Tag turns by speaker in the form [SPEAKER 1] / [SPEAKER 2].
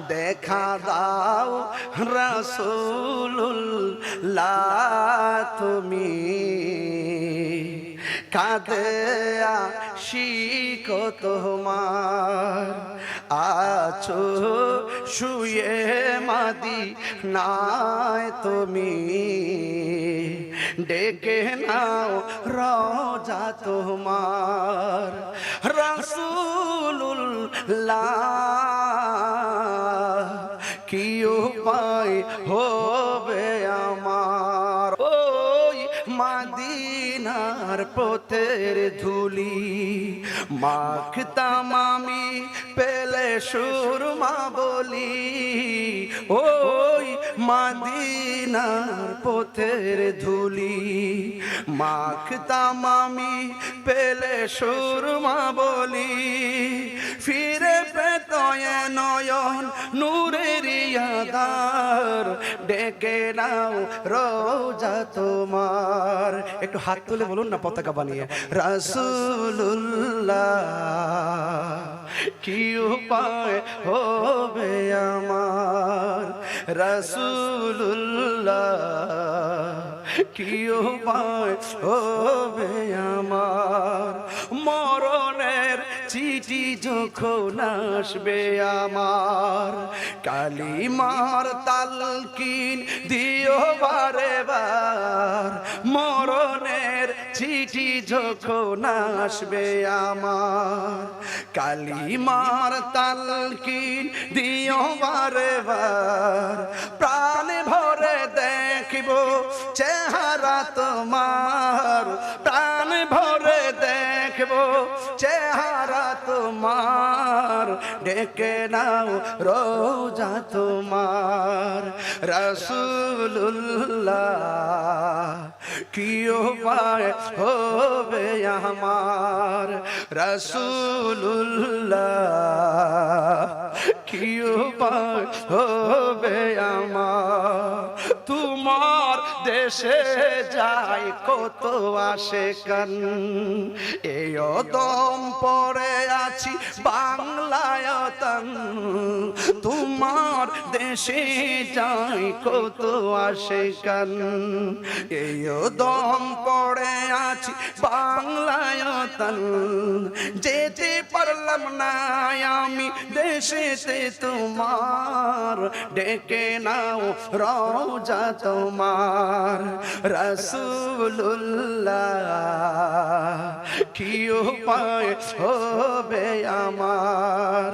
[SPEAKER 1] দেখা দাও রাসূলুল্লাহ তুমি কাঁদে আশিক তোমার আছো শুয়ে মদিনায় তুমি ডেকে নাও রওজা তোমার রাসূলুল্লাহ কি উপায় হবে আমার ওই মদিনার পথের ধুলি মাখতাম আমি পেলে সুরমা বলি ওই মদিনার পথের ধুলি মাখতাম আমি পেলে সুরমা বলি ফিরে পেত নয়ন নূরের আধার ডেকে নাও রওজা তোমার একটু হাত তুলে বলুন না পতাকা বানিয়ে রাসূলুল্লাহ কি উপায় হবে আমার রাসূলুল্লাহ কি উপায় হবে আমার মরণের চিঠি যখন আসবে আমার কালিমার তালকিন দিও বারে বার মরণের চিঠি যখন আসবে আমার কালিমার তালকিন দিও বারে বার প্রাণ ভরে দেখিব চেহারা তোমার প্রাণ ভরে দেখব চেহারা তোমার ডেকে নাও রওজা তোমার রাসূলুল্লাহ কি উপায় হবে আমার রাসূলুল্লাহ কি উপায় হবে আমার তোমার দেশে যাই কত আশেকান এই দম পড়ে আছি বাংলায় তান তোমার দেশে যাই কত আশেকান এই দম পড়ে আছি বাংলায় তান যেতে পারলাম না আমি দেশেতে তোমার ডেকে নাও রওজা তোমার রাসূলুল্লাহ কি উপায় হবে আমার